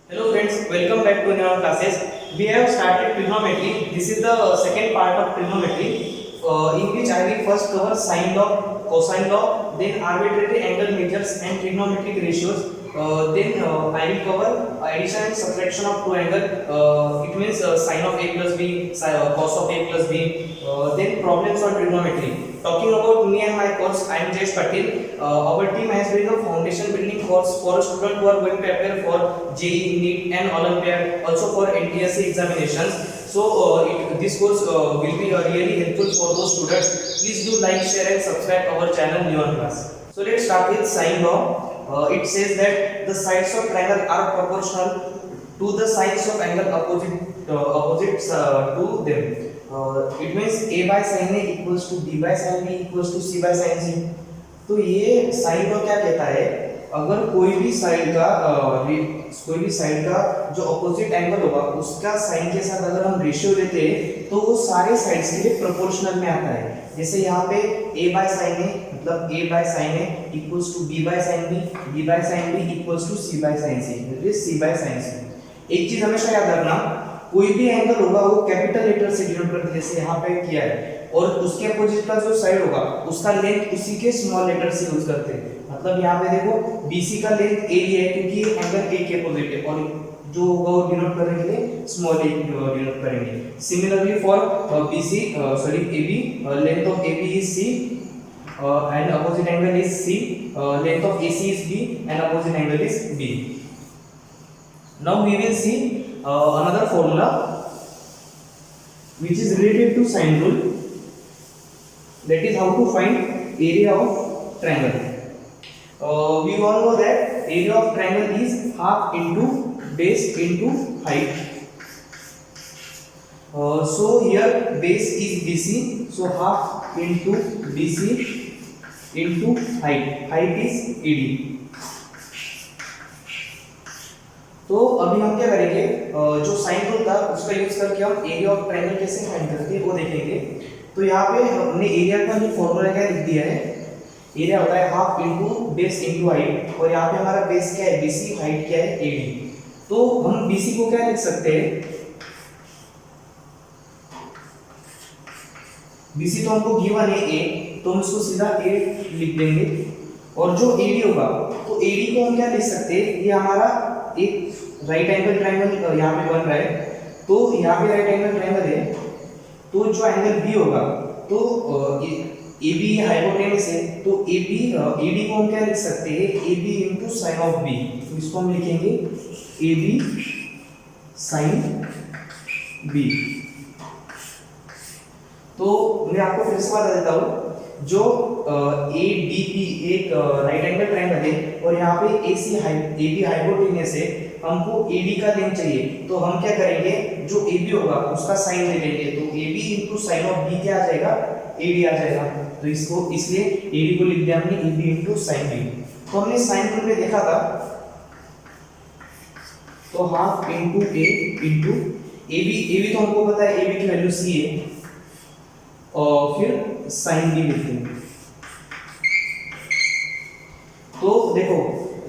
Hello friends, welcome back to our classes. We have started trigonometry. This is the second part of trigonometry, in which I will first cover sine law, cosine law, then arbitrary angle measures and trigonometric ratios. Then I will cover addition and subtraction of two angles. It means sine of a plus b, cos of a plus b. Then problems on trigonometry. Talking about me and my course, I am Jayesh Patil. Our team has been a foundation building course for a student who are going to appear for JEE, NEET and Olympiad, also for NTSC examinations. So this course will be really helpful for those students. Please do like, share and subscribe our channel Neon Class. So let's start with sine law. It says that the sides of triangle are proportional to the sides of angle opposites to them. It means a by sin a equals to b by sin b equals to c by sin c. तो ये sign law क्या कहता है, अगर कोई भी side का जो अपोजिट एंगल होगा उसका साइन के साथ अगर हम रेशियो लेते हैं तो वो सारे साइड्स के लिए प्रोपोर्शनल में आता है. जैसे यहाँ पे a बाय साइन a मतलब a by sine a equals to b by sine b by sine b equals to c by sine c, that is c by sine c. एक चीज हमेशा याद रखना, कोई भी एंगल होगा वो कैपिटल लेटर से डिनोट करते हैं, जैसे यहाँ पे किया है, और उसके अपोजिट का जो साइड होगा उसका लेंथ उसी के स्मॉल लेटर से यूज करते हैं. मतलब यहाँ पे देखो BC का लेंथ a लिया है क्योंकि ये एंगल a के अपोजिट है, और जो होगा वो डिनोट करने के लिए स्मॉल a डिनोट करेंगे. Similarly for AB, length of AB is C and opposite angle is C, length of AC is B and opposite angle is B. Now we will see another formula which is related to sine rule, that is how to find area of triangle. We all know that area of triangle is half into base into height. So here base is BC, so half into BC into height is AD. तो अभी हम क्या करेंगे, जो sine rule था उसका use करके हम एरिया ऑफ ट्रायंगल कैसे फाइंड करते हैं वो देखेंगे. तो यहाँ पे हमने एरिया का जो फॉर्मूला क्या लिख दिया है, एरिया होता है half into base into height, और यहाँ पे हमारा बेस क्या है BC, हाइट क्या है AD. तो हम BC को क्या लिख सकते हैं, BC तो हमको गिवन है A, तो हम उसको सीधा A लिख देंगे. और जो AD होगा तो AD को हम क्या लिख सकते हैं, ये हमारा एक राइट एंगल ट्रायंगल यहाँ पे बन रहा है, तो यहाँ पे राइट एंगल ट्रायंगल है, तो जो एंगल B होगा तो AB हाइपोटेनस है, तो AD को हम क्या लिख सकते हैं, AB into sine of B. तो इसको हम लिखेंगे AB साइन B. तो मैं आपको फिर से बता देता हूँ, जो ADP एक राइट एंगल ट्रायंगल है और यहाँ पे AB हाइपोटेनस है, हमको AD का लेंथ चाहिए, तो हम क्या करेंगे, जो AB होगा उसका साइन ले लेंगे, तो AB into sine of B क्या आ जाएगा, AD आ जाएगा. तो इसको इसलिए AD को लिख दिया हमने AB इनटू साइन B. तो हमने साइन रूल में देखा था, तो half into A into AB तो हमको पता है AB की वैल्यू C है, और फिर साइन B लिखते हैं. तो देखो,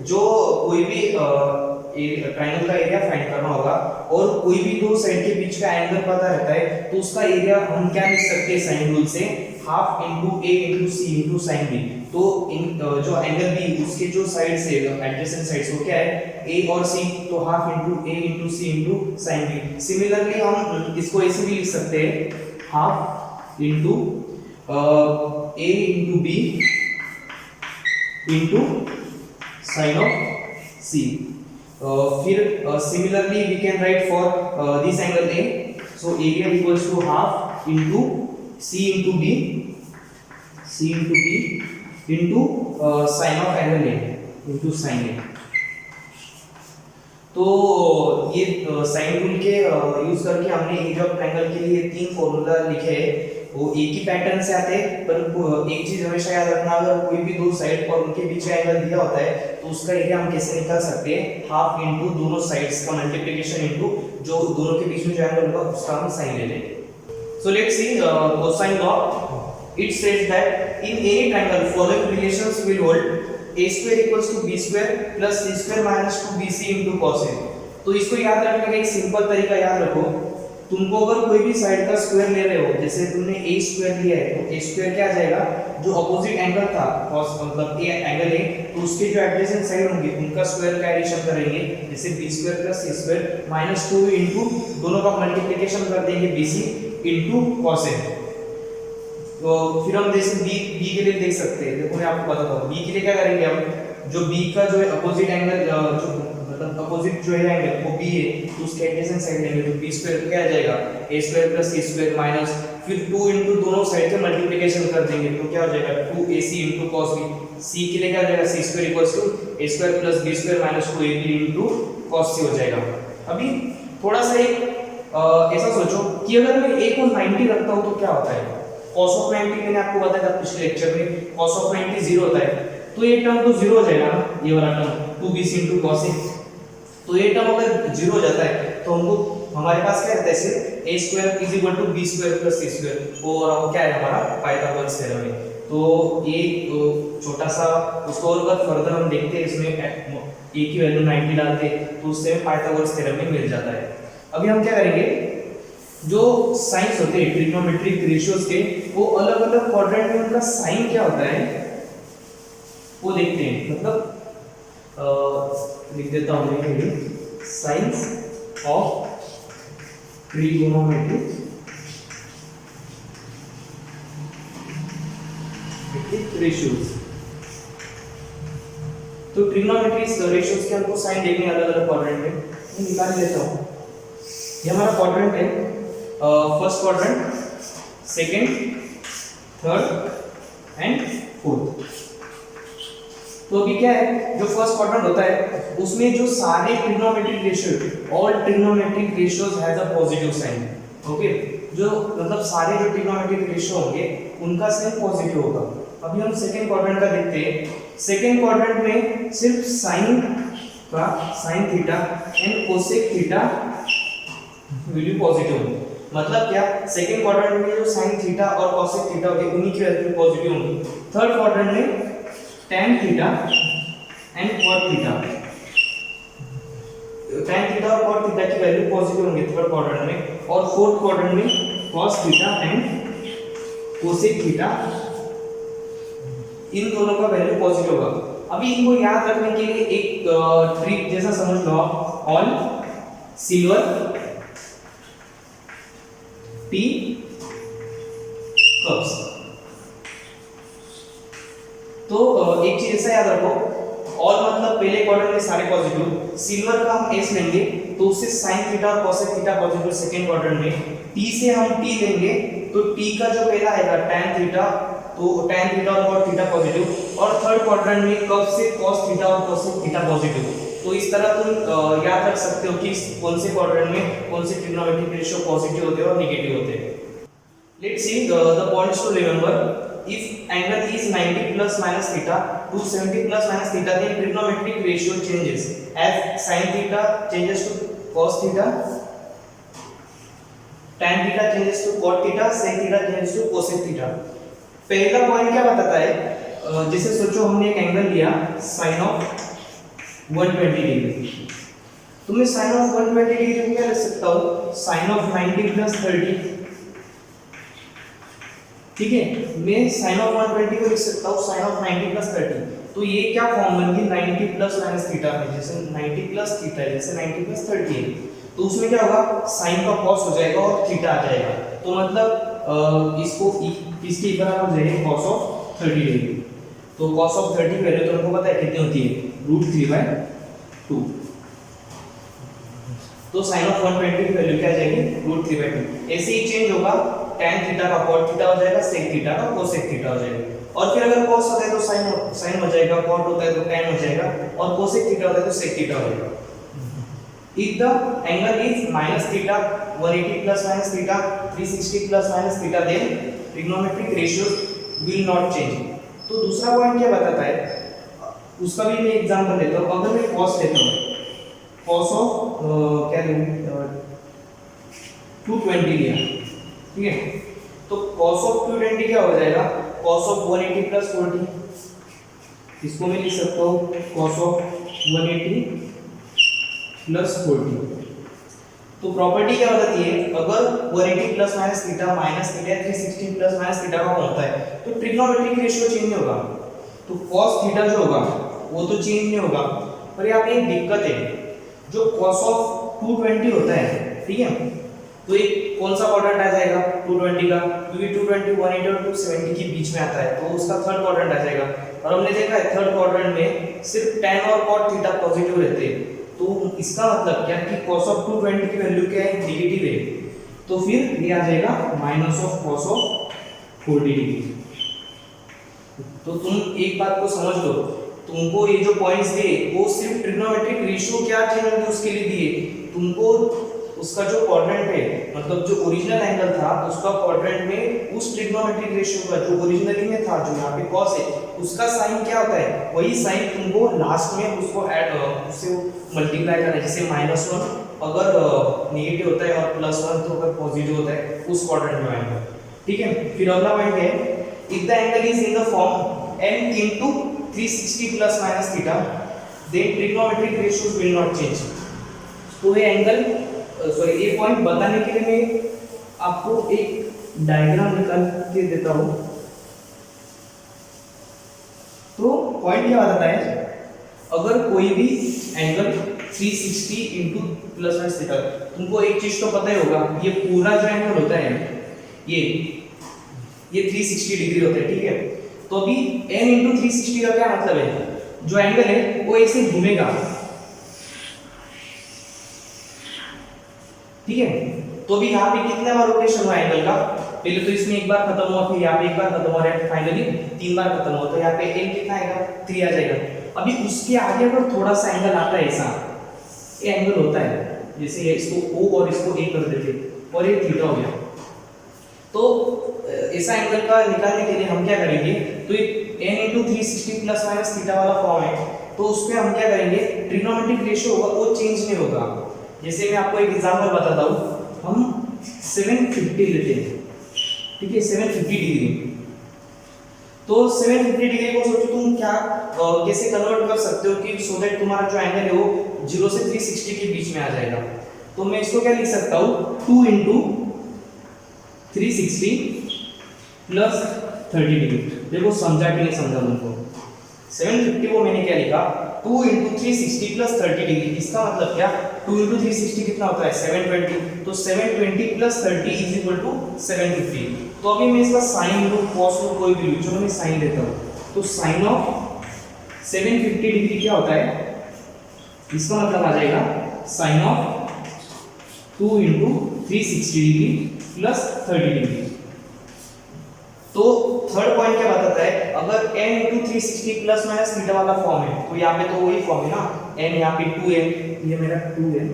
जो कोई भी ट्रायंगल का एरिया फाइंड करना होगा और कोई भी दो साइड के बीच का एंगल पता रहता है, तो उसका एरिया हम क्या लिख सकते हैं साइन रूल से, half into A into C into sine B. तो जो एंगल B उसके जो साइड से एडजेसेंट साइड्स वो क्या है A और C, तो half into A into C into sine B. Similarly हम इसको ऐसे भी लिख सकते हैं, half into A into B into sine of C. फिर similarly we can write for this angle A, so area equals to half into C into B into sine of angle A into sine A. तो ये sine rule के use करके हमने area of triangle के लिए तीन formula लिखे हैं. वो एक ही पैटर्न से आते हैं, पर एक चीज हमेशा याद रखना, अगर कोई भी दो साइड और उनके बीच का एंगल दिया होता है तो उसका एरिया हम कैसे निकाल सकते हैं, हाफ इनटू दोनों साइड्स का मल्टीप्लिकेशन इनटू जो दोनों के बीच में जो एंगल होगा उसका हम साइन ले लेंगे. सो let's C cosine law. It says that in any triangle following relations will hold. a square equals to b square plus c square minus 2bc into cos a. तो इसको याद रखने का एक सिंपल तरीका याद रखो, तुमको अगर कोई भी साइड का स्क्वायर ले रहे हो, जैसे तुमने ए स्क्वायर लिया है तो ए स्क्वायर क्या आ जाएगा, जो अपोजिट एंगल था cos मतलब ए एंगल ए, तो उसके जो एडजेसेंट साइड होंगे उनका स्क्वायर का एडिशन करेंगे, जैसे बी स्क्वायर प्लस सी स्क्वायर माइनस 2 इनटू दोनों का मल्टीप्लिकेशन कर देंगे बीसी इनटू cos ए। तो फिर हम जैसे बी के लिए देख सकते हैं, देखो मैं आपको बताता हूं बी के लिए क्या करेंगे हम, जो बी का जो है अपोजिट एंगल जो मतलब अपोजिट जो है एंगल वो बी है, तो उसके एडजेसेंट साइड लेंगे, तो बी स्क्वायर क्या आ जाएगा ए स्क्वायर प्लस सी स्क्वायर माइनस फिर 2 इनटू दोनों साइड के मल्टीप्लिकेशन कर देंगे, तो क्या हो जाएगा 2ac into cos b, c के लिए क्या हो जाएगा c square equals to a square plus b square minus 2ab into cos c हो जाएगा। अभी थोड़ा सा एक ऐसा सोचो कि अगर मैं a को 90 रखता हूं तो क्या होता है, cos ऑफ 90 मैंने आपको बताया था पिछले लेक्चर में, cos ऑफ 90 0 होता है, तो ये टर्म तो 0 हो जाएगा ना, ये वाला term 2bc into cos a, तो ये टर्म अगर 0 हो जाता है तो हमको हमारे पास क्या रहता है सिर्फ a square is equal to b square plus c square, और क्या है हमारा पाइथागोरस थ्योरम है। तो ये छोटा सा उसको और अगर फर्दर हम देखते हैं इसमें a की वैल्यू 90 डालते तो उससे पाइथागोरस थ्योरम में मिल जाता है। अभी हम क्या करेंगे, जो साइंस होते हैं ट्रिग्नोमेट्रिक रेशियोज के, वो अलग अलग क्वाड्रेंट में उनका साइन क्या होता है वो देखते हैं, मतलब लिख देता हूं मैं साइंस ऑफ ट्रिगोनोमेट्रिक रेशियोज। तो ट्रिग्नोमेट्रिक रेशियोज के हमको साइन देखने अलग अलग क्वाड्रेंट में, मैं निकाल लेता हूं। ये हमारा क्वाड्रेंट है, first quadrant, second, third and fourth. तो अभी क्या है, जो फर्स्ट क्वाड्रेंट होता है उसमें जो सारे trigonometric ratio, all trigonometric ratios has a positive sign, okay, जो मतलब सारे जो ट्रिग्नोमेट्रिक रेशियो होंगे उनका साइन पॉजिटिव होगा। अभी हम सेकंड क्वाड्रेंट का देखते हैं। सेकंड क्वाड्रेंट में सिर्फ साइन का sine theta and cosec theta value positive होगी, मतलब क्या, सेकंड क्वाड्रेंट में जो साइन थीटा और कोसेक थीटा होगी उन्हीं की वैल्यू पॉजिटिव होगी। थर्ड क्वाड्रेंट में tan theta and cot theta, tan theta और cot थीटा की वैल्यू पॉजिटिव होंगे थर्ड क्वाड्रेंट में, और फोर्थ क्वाड्रेंट में cos theta and cosec theta इन दोनों का वैल्यू पॉजिटिव होगा। अभी इनको याद रखने के लिए एक ट्रिक जैसा समझ लो, ऑल सिल्वर टी कप्स। तो एक चीज ऐसा याद रखो, ऑल मतलब पहले क्वाड्रेंट में सारे पॉजिटिव, सिल्वर का हम एस लेंगे तो उससे साइन थीटा और cosec theta positive second quadrant में, टी से हम टी लेंगे तो टी का जो पहला आएगा tan थीटा, तो tan थीटा और cot थीटा पॉजिटिव, और थर्ड क्वाड्रेंट में कब से cos थीटा और कोसेक थीटा पॉजिटिव। तो इस तरह तुम याद रख सकते हो कि कौन से क्वाड्रेंट में कौन से ट्रिग्नोमेट्रिक रेशियो पॉजिटिव होते हैं और नेगेटिव होते हैं। Let's see the points to remember. If angle is 90 plus minus theta to 70 plus minus theta, then trigonometric ratio changes as sin theta changes to cos theta, tan theta changes to cot theta, sec theta changes to cosec theta। पहला point क्या बताता है, जैसे सोचो हमने एक angle लिया sin of 120 degree, तो मैं sin ऑफ 120 डिग्री को क्या लिख सकता हूँ, sin ऑफ 90 plus 30, ठीक है, मैं sin ऑफ 120 को लिख सकता हूँ sin ऑफ 90 plus 30। तो ये क्या फॉर्म बन गई 90 plus minus थीटा में, जैसे 90 plus थीटा है, जैसे 90 plus 30 है, तो उसमें क्या होगा, sin का cos हो जाएगा और थीटा आ जाएगा, तो मतलब इसको इसके बराबर हो जाएगा cos ऑफ 30 डिग्री। तो cos ऑफ 30 वैल्यू तो हमको पता है कितनी होती है, √3/2। तो sin ऑफ 120 की वैल्यू क्या आ जाएगी, √3/2। ऐसे ही चेंज होगा, tan थीटा का cot थीटा हो जाएगा, sec थीटा का cosec थीटा हो जाएगा, और फिर अगर cos होता है तो sin हो जाएगा, cot होता है तो tan हो जाएगा, और cosec थीटा होता है तो sec थीटा हो जाएगा। If the angle is minus theta, 180 plus minus theta, 360 plus minus theta, then trigonometric ratios will not change। तो दूसरा पॉइंट क्या बताता है, उसका भी मैं एग्जांपल लेता हूँ। अगर मैं cos लेता हूँ, cos ऑफ क्या लूँ 220 लिया, ठीक है, तो cos ऑफ 220 क्या हो जाएगा, cos ऑफ 180 प्लस 40, इसको मैं लिख सकता हूँ cos ऑफ 180 प्लस 40। तो प्रॉपर्टी क्या बताती है, अगर 180 plus minus theta minus theta 360 plus minus theta का होता है तो ट्रिग्नोमेट्रिक रेशियो चेंज नहीं होगा, तो cos थीटा जो होगा वो तो चेंज नहीं होगा। पर यहाँ पे एक दिक्कत है, जो cos ऑफ 220 होता है, ठीक है, तो एक कौन सा क्वाड्रेंट आ जाएगा 220 का, क्योंकि 220 180 और 270 के बीच में आता है, तो उसका थर्ड क्वाड्रेंट आ जाएगा। और हमने देखा है थर्ड क्वाड्रेंट में सिर्फ tan और cot थीटा पॉजिटिव रहते हैं, तो इसका मतलब क्या कि cos ऑफ 220 की वैल्यू क्या है, नेगेटिव है, तो फिर ये आ जाएगा minus of cos of 40 degree. तो तुम एक बात को समझ लो, तुमको ये जो पॉइंट्स दिए वो सिर्फ ट्रिग्नोमेट्रिक रेशियो क्या चेंज होंगे उसके लिए दिए, तुमको उसका जो क्वाड्रेंट है, मतलब जो ओरिजिनल एंगल था उसका क्वाड्रेंट में उस ट्रिग्नोमेट्रिक रेशियो का जो ओरिजिनली में था, जो यहाँ पे cos है, उसका साइन क्या होता है, वही साइन तुमको लास्ट में उसको ऐड उससे मल्टीप्लाई करना है। जैसे -1 अगर नेगेटिव होता है और +1 तो अगर पॉजिटिव होता है उस क्वाड्रेंट में आएगा, ठीक है। फिर अगला पॉइंट है, if the angle is in the form n into 360 plus minus theta then trigonometric ratios will not change. तो ये एंगल सॉरी ये पॉइंट बताने के लिए मैं आपको एक डायग्राम निकाल के देता हूं। तो पॉइंट क्या बताता है, अगर कोई भी angle 360 into plus minus theta, तुमको एक चीज तो पता ही होगा, ये पूरा जो एंगल होता है ये 360 डिग्री होता है, ठीक है। तो अभी n इंटू 360 का क्या मतलब है, जो एंगल है वो ऐसे घूमेगा, ठीक है। तो अभी यहाँ पे कितने बार रोटेशन हुआ एंगल का, पहले तो इसमें एक बार खत्म हुआ, फिर यहाँ पे एक बार खत्म हुआ, फाइनली 3 बार खत्म हुआ, तो यहाँ पे n कितना आएगा 3 आ जाएगा। अभी उसके आगे अगर थोड़ा सा एंगल आता है, ऐसा ये एंगल होता है, जैसे ये इसको O और इसको A कर देते और ये थीटा हो गया, तो ऐसा एंगल का निकालने के लिए हम क्या करेंगे, तो n into 360 plus minus theta वाला फॉर्म है, तो उसमें हम क्या करेंगे, ट्रिग्नोमेट्रिक रेशियो होगा वो चेंज नहीं होगा। जैसे मैं आपको एक एग्जांपल बताता हूँ, हम 750 लेते हैं, ठीक है, 750 डिग्री। तो 750 डिग्री को सोचो तुम क्या कैसे कन्वर्ट कर सकते हो कि सो दैट तुम्हारा जो एंगल है वो 0 से 360 के बीच में आ जाएगा। तो मैं इसको क्या लिख सकता हूँ, 2 into 360 प्लस 30 डिग्री। देखो समझा कि नहीं समझा तुमको, 750 को मैंने क्या लिखा, 2 into 360 प्लस 30 डिग्री। इसका मतलब क्या, 2 into 360 कितना होता है 720, तो 720 प्लस 30 इज इक्वल टू 750। तो अभी मैं इसका साइन लूँ, कॉस लूँ, कोई भी लूँ, चलो मैं साइन लेता हूँ। तो साइन ऑफ 750 डिग्री क्या होता है, इसका मतलब आ जाएगा sine of 2 into 360 degree plus 30 degree. तो थर्ड पॉइंट क्या बताता है, अगर n into 360 plus minus theta वाला फॉर्म है, तो यहाँ पे तो वही फॉर्म है ना, n यहाँ पे 2n, ये मेरा 2n,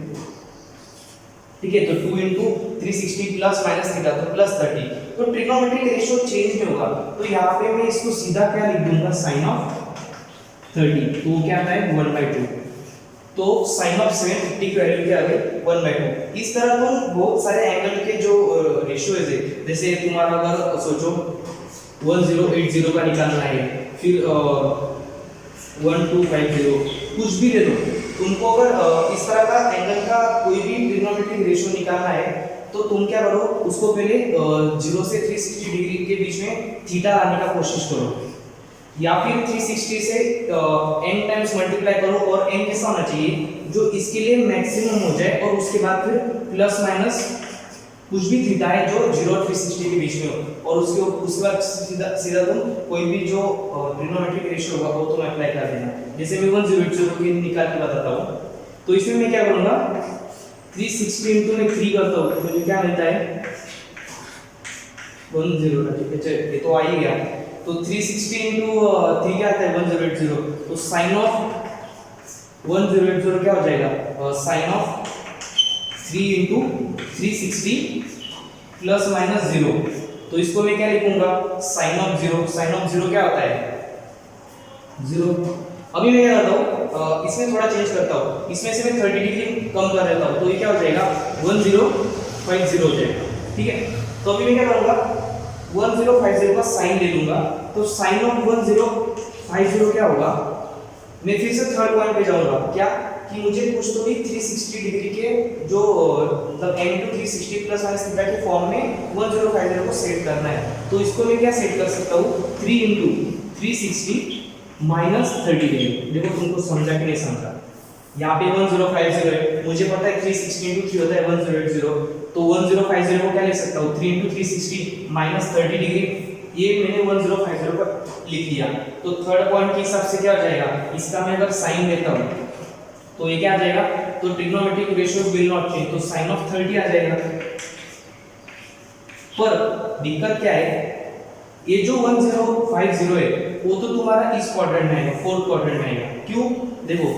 ठीक है। तो 2 into 360 प्लस माइनस थीटा तो प्लस 30, तो ट्रिग्नोमेट्रिक रेशियो चेंज नहीं होगा। तो यहाँ पे मैं इसको सीधा क्या लिख दूंगा, साइन ऑफ 30, तो क्या आता है 1/2। तो साइन ऑफ 750 की वैल्यू क्या आ गई 1/2। इस तरह तुम बहुत सारे एंगल के जो रेशियोज है, जैसे तुम्हारा अगर सोचो 1080 का निकालना है, फिर 1250, कुछ भी ले लो, तुमको अगर इस तरह का एंगल का कोई भी ट्रिग्नोमेट्रिक रेशियो निकालना है, तो तुम क्या करो, उसको पहले 0 से 360 डिग्री के बीच में थीटा लाने का कोशिश करो, या फिर 360 से n टाइम्स मल्टीप्लाई करो, और n कैसा होना चाहिए जो इसके लिए मैक्सिमम हो जाए, और उसके बाद फिर प्लस माइनस कुछ भी थीटा है जो 0 और 360 के बीच में हो, और उसके बाद सीधा तुम कोई भी जो ट्रिग्नोमेट्रिक रेशियो होगा वो तुम अप्लाई कर देना। जैसे मैं 180 को निकाल के बताता हूँ, तो इसमें मैं क्या करूँगा, 360 इंटू में 3 करता हूँ, तो मुझे क्या मिलता है 100, ठीक है, ये तो आ ही गया। तो 360 इंटू 3 क्या आता है 1080, तो साइन ऑफ 1080 क्या हो जाएगा, sine of 3 into 360 plus minus 0। तो इसको मैं क्या लिखूंगा, साइन ऑफ 0। साइन ऑफ 0 क्या होता है 0। अभी मैं क्या करता हूँ, इसमें थोड़ा चेंज करता हूँ, इसमें से मैं 30 डिग्री कम कर देता हूँ, तो ये क्या हो जाएगा 1050 हो जाएगा, ठीक है। तो अभी मैं क्या करूँगा, 1050 का साइन ले लूंगा, तो साइन ऑफ 1050 क्या होगा, मैं फिर से थर्ड पॉइंट पे जाऊंगा, क्या कि मुझे कुछ तो भी 360 डिग्री के जो मतलब n into 360 plus minus theta के फॉर्म में 1050 को सेट करना है। तो इसको मैं क्या सेट कर सकता हूँ, 3 into 360 माइनस 30 डिग्री। देखो तुमको समझा कि नहीं समझा, यहाँ पे 1050 है, मुझे पता है 360 into 3 होता है 1080, तो 1050 को क्या लिख सकता हूँ, 3 into 360 माइनस 30 डिग्री, ये मैंने 1050 का लिख लिया। तो थर्ड पॉइंट के हिसाब से क्या हो जाएगा, इसका मैं अगर साइन लेता हूँ तो ये क्या आ जाएगा, तो trigonometric ratio will not change, तो साइन ऑफ 30 आ जाएगा। पर दिक्कत क्या है, ये जो 1050 है वो तो तुम्हारा इस क्वाड्रेंट में आएगा, फोर्थ क्वाड्रेंट में आएगा। क्यों, देखो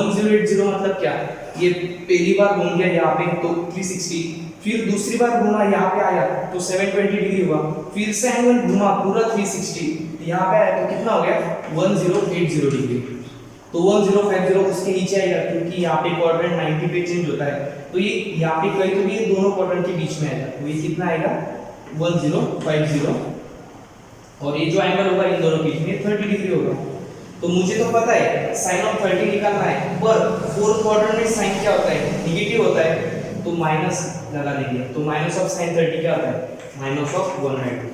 1080 मतलब क्या, ये पहली बार घूम गया यहाँ पे तो 360, फिर दूसरी बार घूमा यहाँ पे आया तो 720 डिग्री हुआ, फिर से एंगल घुमा पूरा 360 यहाँ पे आया तो कितना हो गया 1080 डिग्री। तो 1050 उसके नीचे आएगा क्योंकि यहाँ पे क्वाड्रेंट 90 पे चेंज होता है, तो ये यहाँ पे कहीं तो भी ये दोनों क्वाड्रेंट के बीच में आएगा, तो ये कितना आएगा 1050, और ये जो एंगल होगा इन दोनों के बीच में 30 डिग्री होगा। तो मुझे तो पता है साइन ऑफ 30 निकालना है, पर फोर्थ क्वाड्रेंट में साइन क्या होता है, नेगेटिव होता है, तो माइनस लगा देंगे, तो माइनस ऑफ साइन 30 क्या होता है, माइनस ऑफ 190।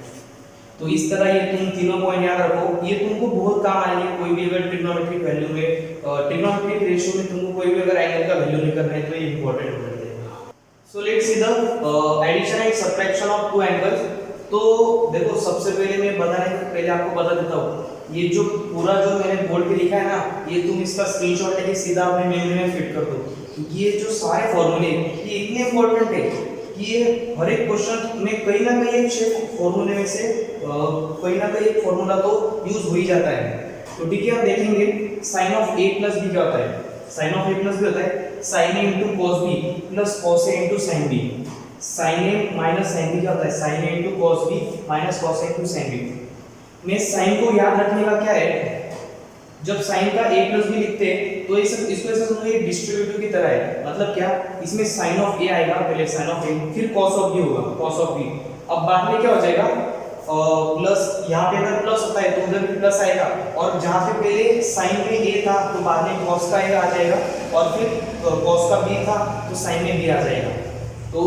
तो इस तरह ये तुम तीनों पॉइंट याद रखो, ये तुमको बहुत काम आएंगे कोई भी अगर ट्रिग्नोमेट्रिक वैल्यू में, ट्रिग्नोमेट्रिक रेशियो में तुमको कोई भी अगर एंगल का वैल्यू निकालना है तो ये इंपॉर्टेंट हो जाता है। So let's see the addition and subtraction of two angles. तो देखो सबसे पहले मैं बताने से पहले आपको बता देता हूँ, ये जो पूरा जो मैंने बोर्ड पे लिखा है ना, ये तुम इसका स्क्रीनशॉट लेके सीधा अपने मेमोरी में फिट कर दो, क्योंकि ये जो सारे फॉर्मूले ये इतने इंपॉर्टेंट है कि ये हर एक क्वेश्चन में कहीं ना कहीं एक फॉर्मूले में से कहीं ना कहीं एक फॉर्मूला तो यूज हो ही जाता है। तो ठीक है, हम देखेंगे sine of a plus b क्या होता है, sine of a plus b होता है sin a into cos b plus cos a into sin b, sin a minus sin b क्या होता है, sin a into cos b minus cos a into sin b। में sign को याद रखने का क्या है, जब साइन का a प्लस b लिखते हैं तो इसको ऐसा समझो ये डिस्ट्रीब्यूटिव की तरह है, मतलब क्या, इसमें साइन ऑफ a आएगा, पहले साइन ऑफ a फिर cos ऑफ b होगा, cos ऑफ b, अब बाद में क्या हो जाएगा प्लस, यहाँ पे अगर प्लस होता है तो उधर भी प्लस आएगा, और जहाँ पे पहले साइन में a था तो बाद में cos का a आ जाएगा, और फिर cos का b था तो साइन में b आ जाएगा। तो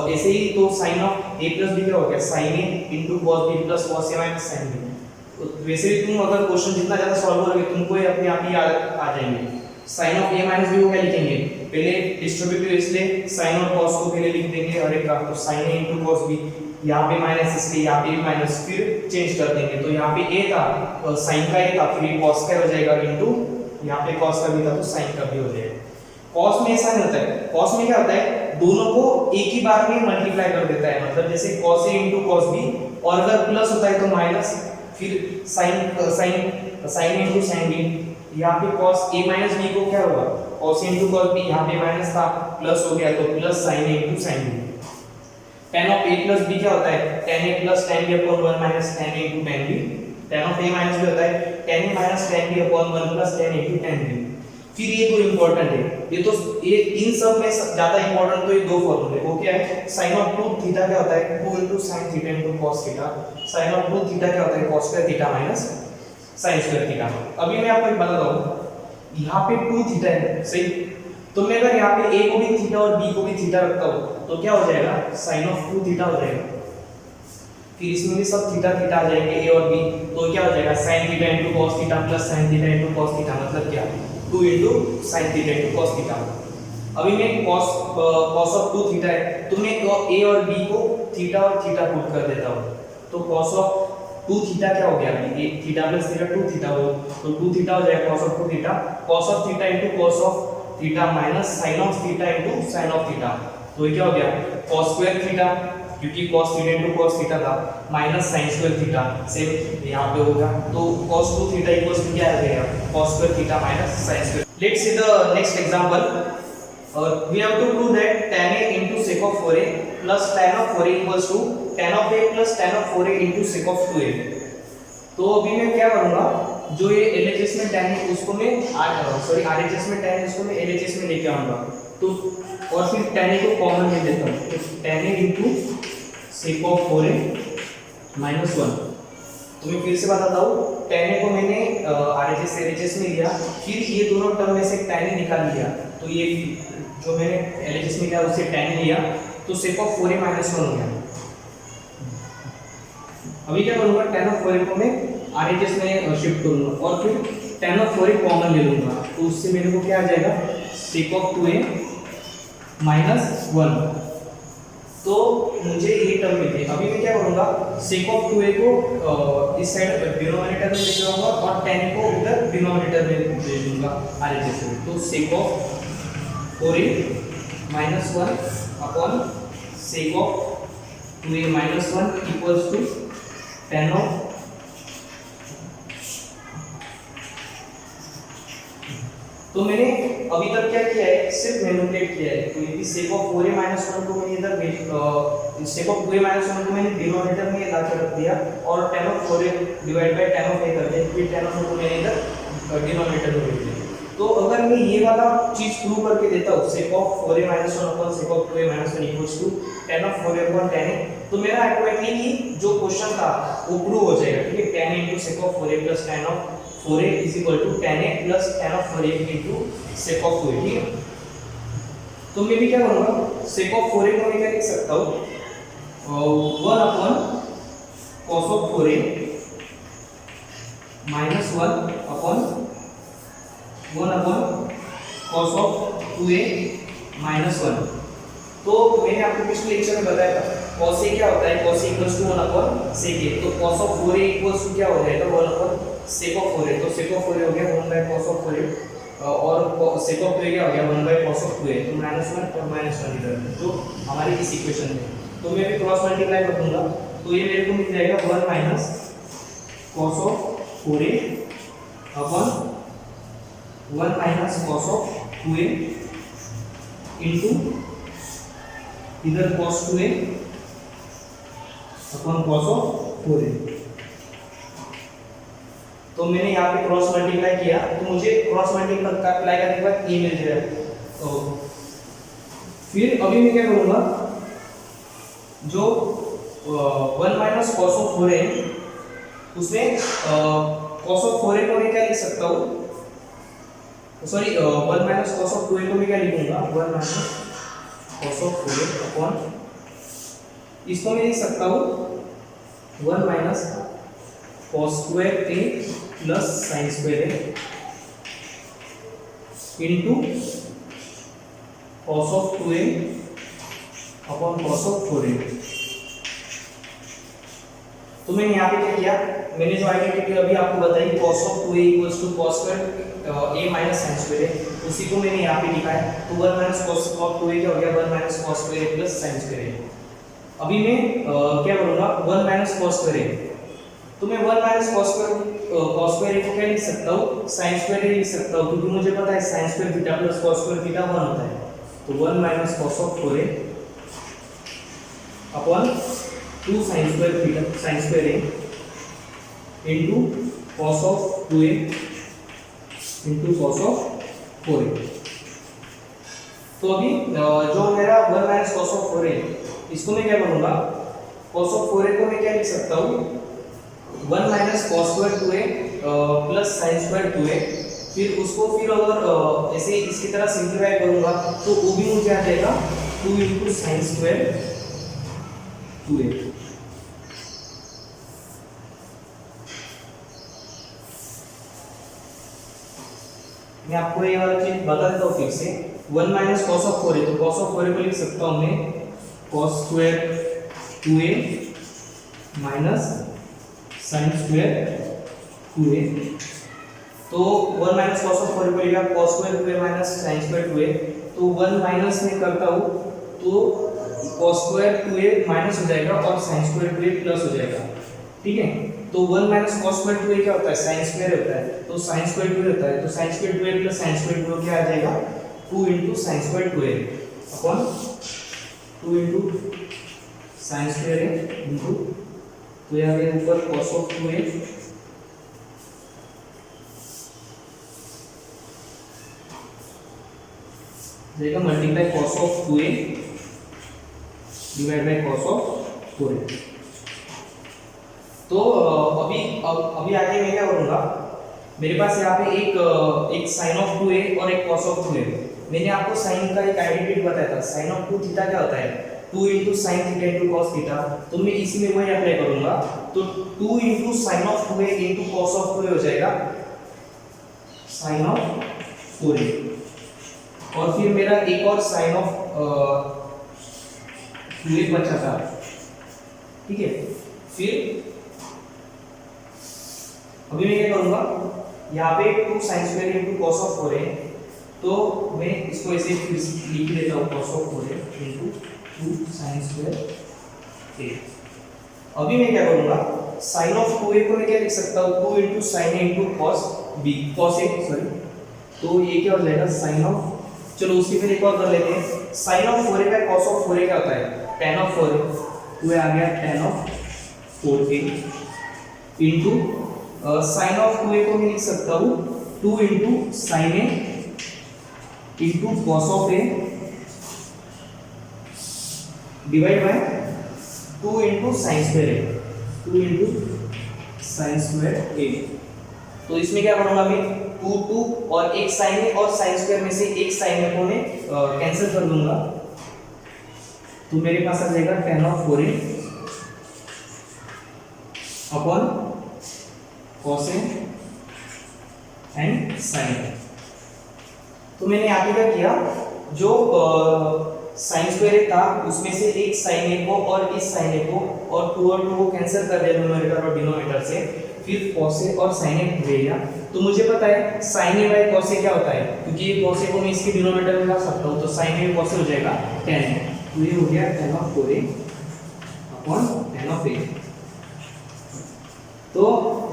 ऐसे ही तो sine of a plus b क्या हो गया, sine a into cos b plus cos a minus sine b। तो वैसे भी तुम अगर क्वेश्चन जितना ज्यादा सॉल्व करोगे तुमको ये अपने आप ही याद आ जाएंगे। Sine of a minus b को क्या लिखेंगे, पहले डिस्ट्रीब्यूटिव इसलिए साइन और cos को पहले लिख देंगे हर एक का, तो sine a into cos b, यहाँ पे माइनस इसलिए यहाँ पे माइनस, फिर चेंज कर देंगे, तो यहाँ पे a था साइन का a था, फिर cos का हो जाएगा इंटू यहाँ पे cos का भी था तो साइन का भी हो जाएगा। cos में ऐसा नहीं होता है, cos में क्या होता है दोनों को एक ही बार में मल्टीप्लाई कर देता है, मतलब जैसे cos a into cos b, और अगर प्लस होता है तो माइनस, फिर sin a into sin b, यहाँ पे cos a minus b को क्या होगा cos a into cos b, यहाँ पे माइनस था प्लस हो गया तो plus sin a into sin b। tan of a plus b क्या होता है, tan a plus tan b upon 1 minus tan a into tan b, tan of a minus b होता है tan a minus tan b upon 1 plus tan a into tan b। फिर ये तो important है, ये तो ये इन सब में ज्यादा इंपॉर्टेंट तो ये दो फॉर्मूले, वो क्या है, sin of 2 थीटा क्या होता है 2 into sin theta into cos theta, sin of 2 theta क्या होता है cos square theta minus sin square theta. अभी मैं आपको एक बता दूं, यहाँ पे 2 थीटा है सही, तो मैं अगर यहाँ पे a को भी थीटा और b को भी थीटा रखता हूँ तो क्या हो जाएगा sin of 2 थीटा हो जाएगा, फिर इसमें भी सब थीटा थीटा आ जाएंगे a और b, तो क्या हो जाएगा sin theta into cos theta plus sin theta into cos theta, मतलब क्या 2 into sin theta into cos theta. अभी मैं cos of 2 थीटा है तो मैं a और b को थीटा और थीटा पुट कर देता हूँ, तो cos of 2 थीटा क्या हो गया, अभी a theta plus theta 2 theta हो, तो 2 थीटा हो जाएगा cos of 2 theta, cos of theta into cos of theta minus sin of theta into sin of theta, तो ये क्या हो गया cos स्क्वायर थीटा, क्योंकि cos theta into cos theta था, minus sin square theta, same यहाँ पे होगा, तो cos 2 थीटा इक्वल्स टू क्या आ जाएगा cos square theta minus sin square. Let's see the next example, we have to prove that tan a into sec of 4a plus tan of 4a equals to tan of a plus tan of 4a into sec of 2a। तो अभी मैं क्या करूंगा, जो ये LHS में tan है उसको मैं RHS में tan है उसको मैं LHS में लेके आऊंगा, तो और फिर tan a को कॉमन ले लेता हूं, tan a into sec of 4a minus 1, तो मैं फिर से बताता हूँ, tan a को मैंने RHS में लिया, फिर ये दोनों टर्म में से tan a निकाल लिया, तो ये जो मैंने LHS में लिया उससे tan a लिया, तो sec of 4a minus 1 हो गया। अभी क्या करूँगा, tan of 4a को मैं RHS में शिफ्ट करूँगा और फिर tan of 4a कॉमन ले लूँगा, तो उससे मेरे को क्या आ जाएगा, sec of 2a minus 1। तो मुझे ये टर्म मिलती है। अभी मैं क्या करूँगा, sec of 2a को इस साइड डिनोमिनेटर में लेके आऊँगा और tan a को इधर डिनोमिनेटर में ले लूँगा RHS में, तो sec of 4a minus 1 upon sec of 2a minus 1 equals to tan of, तो मैंने अभी तक क्या किया है, सिर्फ मैनिपुलेट किया है। तो ये sec of 4a minus 1 को मैंने इधर sec of 2a minus 1 को मैंने डिनोमिनेटर में ला के रख दिया और tan of 4a divide by tan of a कर दिया, फिर tan of a को मैंने इधर डिनोमिनेटर में लिख दिया। तो अगर मैं ये वाला चीज प्रूव करके देता हूँ, sec of 4a minus 1 upon sec of 2a minus 1 equals to tan of 4a upon tan a, तो मेरा एक्यूरेटली जो क्वेश्चन था वो प्रूव हो जाएगा, ठीक है। tan a into sec of 4a plus tan of 4a is equal to tan a plus tan of 4a into sec of 2a, ठीक है। तो मैं भी क्या करूँगा, sec of 4a को मैं क्या लिख सकता हूँ, 1 upon cos of 4a minus 1 upon cos of 2a minus 1। तो मैंने आपको पिछले लेक्चर में बताया था cos a क्या होता है, cos a equals to 1 upon sec a, तो cos of 4a equals to क्या हो जाएगा, 1 upon sec of 4a, तो sec of 4a हो गया 1 by cos of 4a और sec of 2a क्या हो गया 1 by cos of 2a, तो -1 और -1 इधर जो हमारी इस इक्वेशन में, तो मैं भी क्रॉस मल्टीप्लाई कर दूंगा, तो ये मेरे को मिल जाएगा 1 minus cos of 4a upon 1 minus cos of 2a into इधर cos 2a upon cos of 4a। तो मैंने यहाँ पे क्रॉस मल्टीप्लाई किया, तो मुझे क्रॉस मल्टीप्लाई करने के बाद ये मिल जाएगा। तो फिर अभी मैं क्या करूँगा, जो 1 minus cos of 4a उसमें cos of 4a को मैं क्या लिख सकता हूँ, sorry 1 minus cos of 2a को मैं क्या लिखूंगा, 1 minus cos of 4a upon, इसको मैं लिख सकता हूँ 1 minus cos square a plus sin square a into cos of 2a upon cos of 4a। तो मैंने यहाँ पे क्या किया, मैंने जो आइडेंटिटी अभी आपको बताई cos of 2a equals to cos square a minus sin square a, उसी को मैंने यहाँ पे लिखा है। तो 1 minus cos of 2a क्या हो गया, 1 minus cos square a plus sin square a। अभी मैं क्या करूँगा, 1 minus cos square a, तो मैं 1 minus cos square a को क्या लिख सकता हूँ, sin square a लिख सकता हूँ, क्योंकि मुझे पता है sin square theta plus cos square theta 1 होता है। तो 1 minus cos of 4a upon 2 sin square a into cos of 2a into cos of 4a। तो अभी जो मेरा 1 minus cos of 4a, इसको मैं क्या करूँगा, cos of 4a को मैं क्या लिख सकता हूँ, 1 minus cos square 2a plus sin square 2a, फिर उसको फिर अगर ऐसे इसकी तरह सिंप्लीफाई करूँगा तो वो भी मुझे आ जाएगा 2 into sin square 2a। मैं आपको ये वाला चीज बता देता हूँ फिर से, 1 minus cos of 4a, तो cos of 4a को लिख सकता हूँ मैं cos square 2a minus sin square 2a। तो 1 minus cos of 4a को लिखा cos square 2a minus sin square 2a, तो 1 minus में करता हूँ तो cos square 2a माइनस हो जाएगा और sin square 2a प्लस हो जाएगा, ठीक है। तो 1 minus cos square 2a क्या होता है, sin square होता है, तो sin square 2a होता है, तो sin square 2a plus sin square 2a क्या आ जाएगा, 2 into sin square 2a upon 2 into sin square a into, तो यहाँ पे ऊपर cos of 2a जाएगा multiply cos of 2a divide by cos of 4a। तो अभी आगे मैं क्या करूँगा, मेरे पास यहाँ पे एक साइन ऑफ 2a और एक कॉस ऑफ 2a। मैंने आपको साइन का एक आइडेंटिटी बताया था, साइन ऑफ 2 थीटा क्या होता है, 2 into sine theta into cos theta. तो मैं इसी में वही अप्लाई करूंगा, तो 2 into sine of 2a into cos of 2a हो जाएगा साइन ऑफ 4a। और फिर मेरा एक और साइन ऑफ 2a बचा था, ठीक है। फिर अभी मैं क्या करूंगा, यहाँ पे 2 sine square into cos of 4a, तो मैं इसको ऐसे लिख लेता हूँ, cos of 4a into 2 sine square a। अभी मैं क्या करूंगा, साइन ऑफ 2a को मैं क्या लिख सकता हूँ, 2 into sine a into cos b, cos a sorry. तो ये क्या हो जाएगा साइन ऑफ, चलो उसकी फिर एक और कर लेते हैं। साइन ऑफ 4a का कॉस ऑफ 4a क्या होता है, tan ऑफ 4a, तो ये आ गया tan of 4a into sine of 2a को मैं लिख सकता हूँ 2 into sine a into cos of a divide by 2 into sine square a, 2 into sine square a। तो इसमें क्या करूंगा मैं, 2 और एक साइन a और साइन स्क्वायर में से एक साइन a को मैं कैंसिल कर दूंगा, तो मेरे पास आ जाएगा tan of 4a upon cos a and sin a। तो मैंने यहाँ पे क्या किया, जो साइन स्क्वायर था उसमें से एक साइन a को और इस साइन a को और 2 और 2 को कैंसिल कर दिया न्यूमरेटर और डिनोमिनेटर से, फिर cos a और sin a ले लिया। तो मुझे पता है sin a बाय cos a क्या होता है, क्योंकि ये cos a को मैं इसके डिनोमिनेटर में ला सकता हूँ, तो sin a cos a हो जाएगा tan a। तो ये हो गया tan of 4a upon tan of a। तो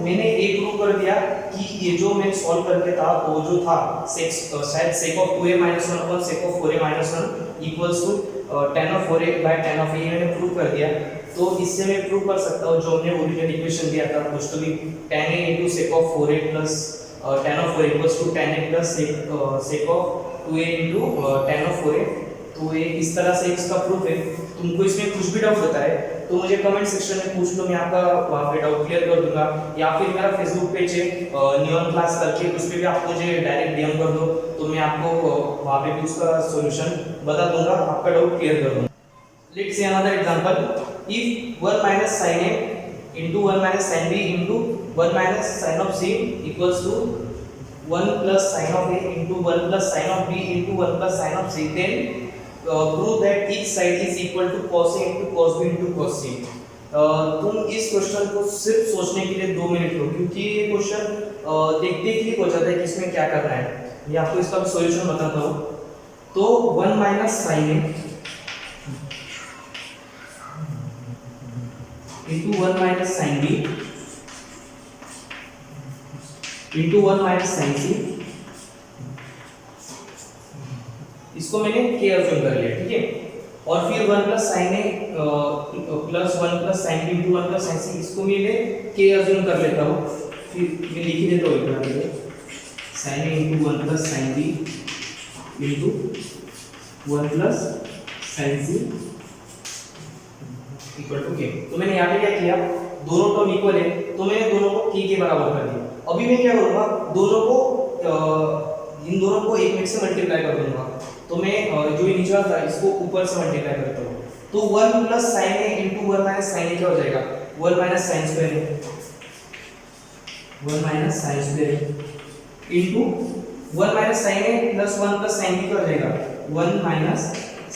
मैंने एक प्रूव कर दिया कि ये जो मैं सॉल्व करके था वो जो था शायद sec of 2a minus 1 upon sec of 4a minus 1 equals to tan of 4a by tan of a, ये मैंने प्रूव कर दिया। तो इससे मैं प्रूव कर सकता हूँ जो हमने ओरिजिनल इक्वेशन दिया था, कुछ तो भी tan a into sec of 4a plus tan of 4a equals to tan a plus sec of 2a into tan of 4a। तो ये इस तरह से इसका प्रूफ है। तुमको इसमें कुछ भी डाउट होता है तो मुझे कमेंट सेक्शन में पूछ लो, मैं आपका वहाँ पे डाउट क्लियर कर दूंगा, या फिर मेरा फेसबुक पेज है नियॉन क्लास करके, उस पर भी आप मुझे डायरेक्ट डीएम कर दो, तो मैं आपको वहाँ पे भी उसका सॉल्यूशन बता दूंगा, आपका डाउट क्लियर कर दूंगा। Let's see another example, if 1 minus sin a into 1 minus sin b into 1 minus sin of c equals to 1 plus sin of a into 1 plus sin of b into 1 plus sin of c, then prove that each side is equal to cos a into cos b into cos c। तुम इस question को सिर्फ सोचने के लिए 2 minute low, क्योंकि ये question देखते ही क्लिक हो जाता है कि इसमें क्या करना है। मैं आपको इसका भी सॉल्यूशन बताता हूँ। तो 1 minus sin a into 1 minus sin b into 1 minus sin c, इसको मैंने k अज्यूम कर लिया, ठीक है। और फिर 1 plus sin a plus 1 plus sin b into 1 plus sin c, इसको मैं k अज्यूम कर लेता हूँ। फिर मैं लिख ही देता हूँ इतना पहले, sin a into 1 plus sin b into 1 plus sin c equal to k। तो मैंने यहाँ पे क्या किया, दोनों टर्म इक्वल है तो मैंने दोनों को k के बराबर कर दिया। अभी मैं क्या करूँगा, दोनों को इन दोनों को एक मिनट से मल्टीप्लाई कर दूंगा। तो मैं जो ये नीचे था इसको ऊपर से मल्टीप्लाई करता हूँ, तो 1 plus sin a into 1 minus sin a क्या हो जाएगा, 1 minus sin square a, 1 minus sin square a into 1 minus sin a plus 1 plus sin b क्या हो जाएगा, 1 minus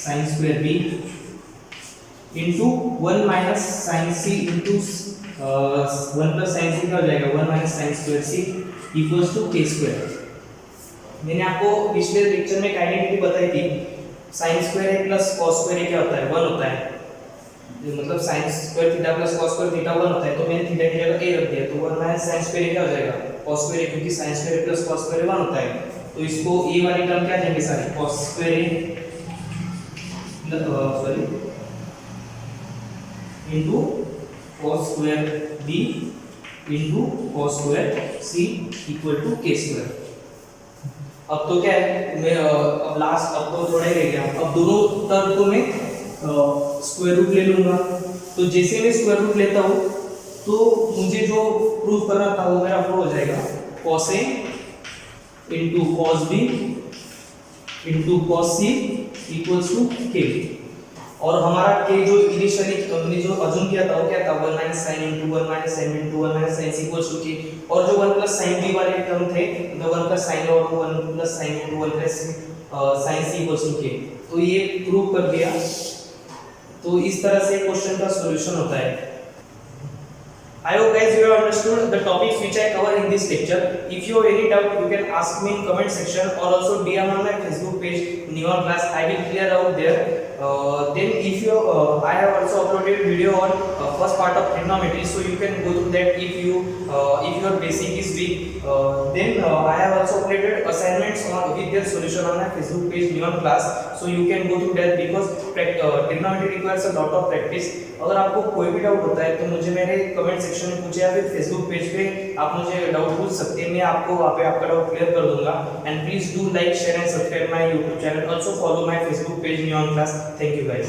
sin square b into 1 minus sin c into 1 plus sin c क्या हो जाएगा, 1 minus sin square c equals to k square. मैंने आपको पिछले lecture में एक आइडेंटिटी बताई थी, sin square a plus cos square a क्या होता है, 1 होता है, मतलब sin square theta plus cos square theta 1 होता है। तो मैंने थीटा की जगह a रख दिया, तो 1 माइनस sin स्क्वायर a क्या हो जाएगा, cos स्क्वायर a, क्योंकि sin square a plus cos square a 1 होता है। तो इसको a वाली टर्म क्या जाएंगे सारे, cos square a sorry into cos square b into cos square c equal to k square. अब तो क्या है, मैं अब लास्ट अब तो थोड़ा ही रह गया, अब दोनों टर्म को मैं स्क्वायर रूट ले लूंगा। तो जैसे मैं स्क्वायर रूट लेता हूँ तो मुझे जो प्रूव करना था वो मेरा प्रूव हो जाएगा cos A into cos B into cos C equals to K। और हमारा K जो इनिशियली हमने जो अज्यूम किया था वो क्या था 1 minus sin into 1 minus sin into 1 minus sin equals to K। और जो 1 प्लस sin B वाले टर्म थे तो 1 प्लस sin और 1 plus sin into 1 plus sin C equals to K। तो ये प्रूव कर दिया। तो इस तरह से क्वेश्चन का सॉल्यूशन होता है। I hope guys you have understood the topics which I cover in this lecture. If you have any doubt, you can ask me in comment section or also DM on my Facebook page Neon Class. I will clear out there. Then if you I have also uploaded video on first part of trigonometry, so you can go through that if your basic is weak. Then I have also uploaded assignments on with their solution on my Facebook page Neon Class, so you can go through that because trigonometry requires a lot of practice. अगर आपको कोई भी doubt होता है तो मुझे मेरे comment section में पूछे या फिर फेसबुक पेज पे आप मुझे डाउट पूछ सकते हैं। मैं आपको वहाँ पे आपका डाउट क्लियर कर दूंगा। And please do like share and subscribe my YouTube channel, also follow my Facebook page neon class. Thank you guys.